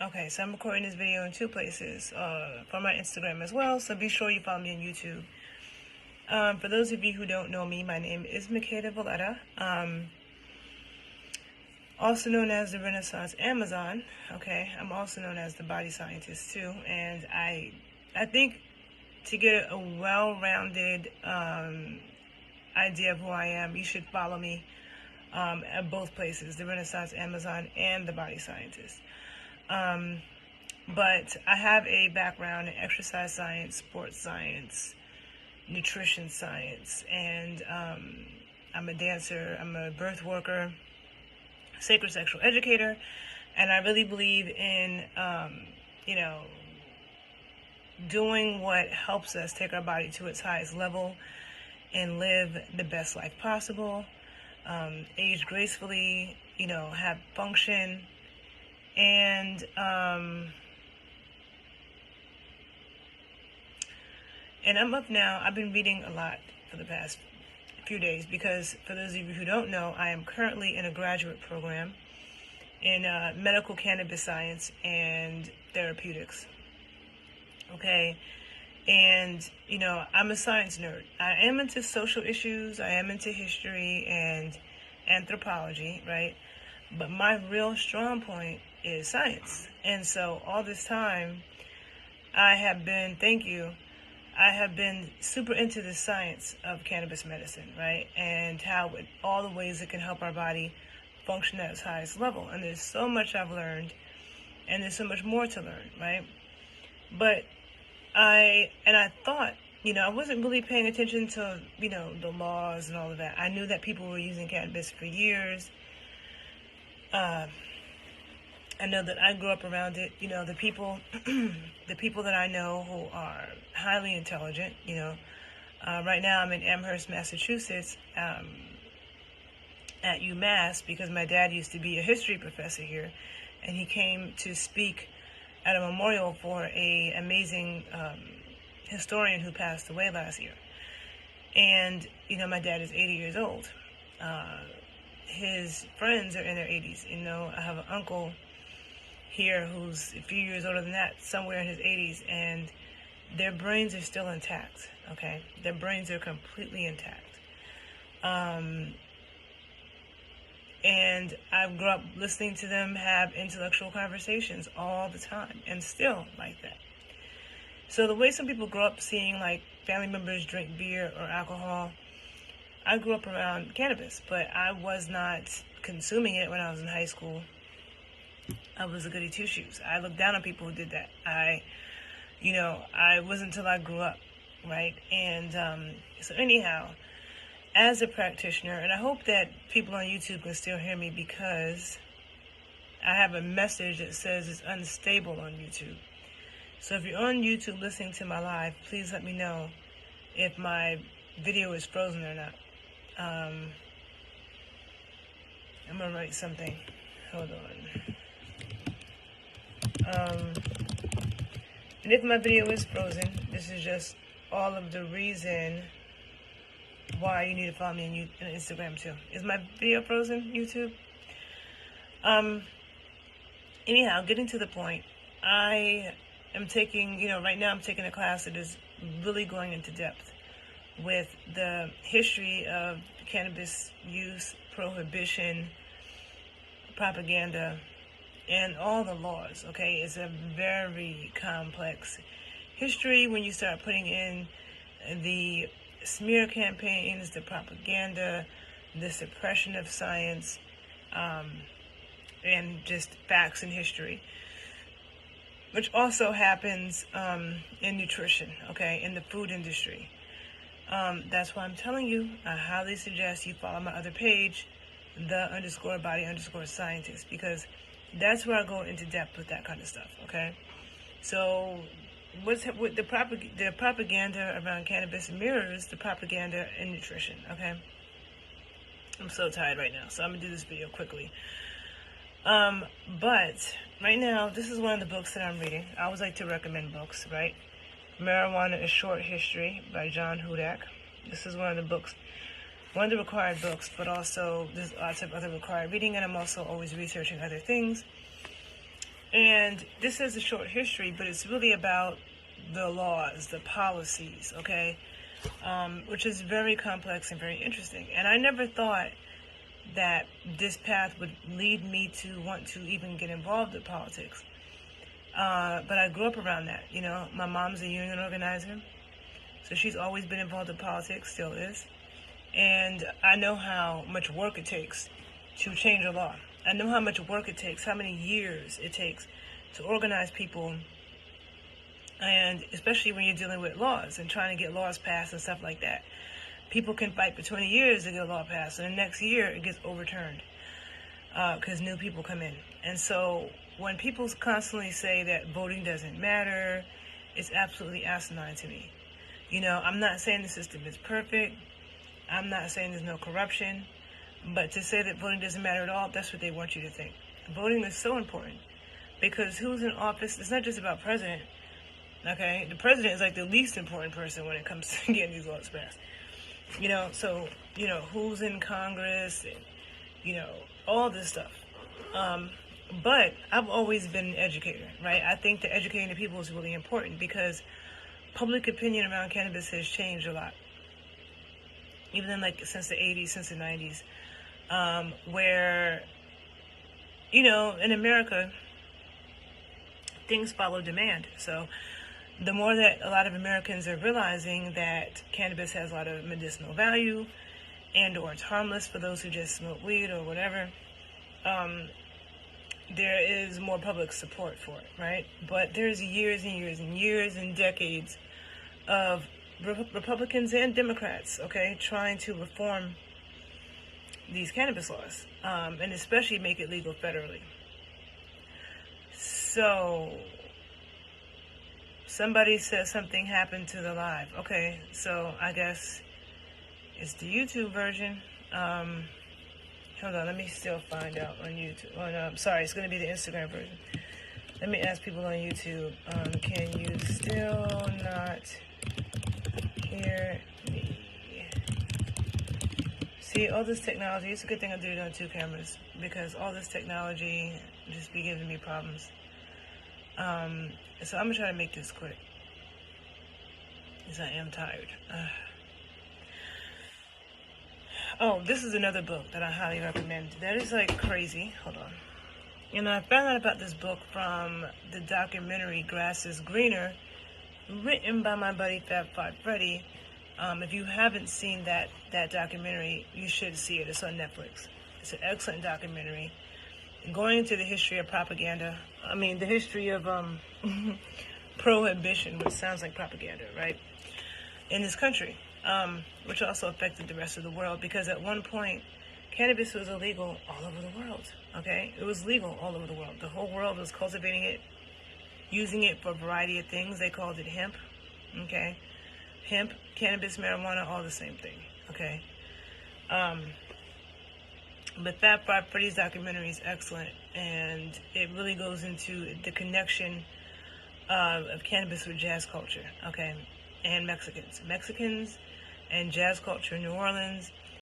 Okay, so I'm recording this video in two places, for my Instagram as well, so be sure you follow me on YouTube. For those of you who don't know me, my name is Makeda Valletta, also known as the Renaissance Amazon. Okay, I'm also known as the body scientist too, and I think to get a well-rounded idea of who I am, you should follow me at both places, the Renaissance Amazon and the body scientist. But I have a background in exercise science, sports science, nutrition science, and I'm a dancer, I'm a birth worker, sacred sexual educator, and I really believe in, doing what helps us take our body to its highest level and live the best life possible, age gracefully, have function, and I'm up now. I've been reading a lot for the past few days because, for those of you who don't know, I am currently in a graduate program in medical cannabis science and therapeutics. Okay, and I'm a science nerd. I am into social issues, I am into history and anthropology, right? But my real strong point is science. And so all this time I have been super into the science of cannabis medicine, right? And how all the ways it can help our body function at its highest level. And there's so much I've learned, and there's so much more to learn, right? But I thought, I wasn't really paying attention to, the laws and all of that. I knew that people were using cannabis for years. I know that I grew up around it. The people that I know who are highly intelligent, right now I'm in Amherst, Massachusetts, at UMass, because my dad used to be a history professor here, and he came to speak at a memorial for a amazing historian who passed away last year. And, my dad is 80 years old. His friends are in their 80s. I have an uncle here who's a few years older than that, somewhere in his 80s, and their brains are still intact, okay? Their brains are completely intact. And I grew up listening to them have intellectual conversations all the time, and still like that. So the way some people grow up seeing, like, family members drink beer or alcohol, I grew up around cannabis, but I was not consuming it when I was in high school. I was a goody two-shoes. I looked down on people who did that. I wasn't until I grew up, right? And so anyhow, as a practitioner, and I hope that people on YouTube can still hear me, because I have a message that says it's unstable on YouTube. So if you're on YouTube listening to my live, please let me know if my video is frozen or not. I'm gonna write something. Hold on. And if my video is frozen, this is just all of the reason why you need to follow me on Instagram too. Is my video frozen, YouTube? Anyhow, getting to the point, I am taking, right now I'm taking a class that is really going into depth with the history of cannabis use, prohibition, propaganda, and all the laws, okay? It's a very complex history when you start putting in the smear campaigns, the propaganda, the suppression of science, and just facts and history, which also happens in nutrition, okay, in the food industry. That's why I'm telling you, I highly suggest you follow my other page, the_body_scientist, because that's where I go into depth with that kind of stuff, okay? So what the propaganda around cannabis mirrors the propaganda in nutrition, okay? I'm so tired right now, so I'm gonna do this video quickly. But right now, this is one of the books that I'm reading. I always like to recommend books, right? Marijuana: A Short History by John Hudak. This is one of the books, one of the required books, but also there's lots of other required reading, and I'm also always researching other things. And this is a short history, but it's really about the laws, the policies, okay? Which is very complex and very interesting. And I never thought that this path would lead me to want to even get involved in politics. But I grew up around that. You know, my mom's a union organizer, so she's always been involved in politics, still is. And I know how much work it takes to change a law. I know how much work it takes, how many years it takes to organize people, and especially when you're dealing with laws and trying to get laws passed and stuff like that. People can fight for 20 years to get a law passed, and the next year it gets overturned because new people come in. And so when people constantly say that voting doesn't matter, it's absolutely asinine to me. You know, I'm not saying the system is perfect. I'm not saying there's no corruption. But to say that voting doesn't matter at all, that's what they want you to think. Voting is so important because who's in office, it's not just about president, okay? The president is like the least important person when it comes to getting these laws passed. You know, so, you know, who's in Congress, and, you know, all this stuff. But I've always been an educator, right? I think that educating the people is really important because public opinion around cannabis has changed a lot. Even in like since the 80s, since the 90s. Where, you know, in America, things follow demand. So the more that a lot of Americans are realizing that cannabis has a lot of medicinal value and or it's harmless for those who just smoke weed or whatever, there is more public support for it, right? But there's years and years and years and decades of Republicans and Democrats, okay, trying to reform these cannabis laws, and especially make it legal federally. So, somebody says something happened to the live. Okay, so I guess it's the YouTube version. Hold on, let me still find out on YouTube. Oh, no, I'm sorry, it's going to be the Instagram version. Let me ask people on YouTube, can you still not hear me? See, all this technology, it's a good thing I did it on 2 cameras because all this technology just be giving me problems. So I'm going to try to make this quick because I am tired. Oh, this is another book that I highly recommend. That is like crazy. Hold on. You know, I found out about this book from the documentary Grass is Greener, written by my buddy Fab Five Freddy. If you haven't seen that documentary, you should see it. It's on Netflix. It's an excellent documentary. Going into the history of propaganda, the history of prohibition, which sounds like propaganda, right? In this country, which also affected the rest of the world, because at one point, cannabis was illegal all over the world, okay? It was legal all over the world. The whole world was cultivating it, using it for a variety of things. They called it hemp, okay? Hemp, cannabis, marijuana, all the same thing, okay? But Fab Five Freddy's documentary is excellent, and it really goes into the connection of cannabis with jazz culture, okay? And Mexicans and jazz culture in New Orleans,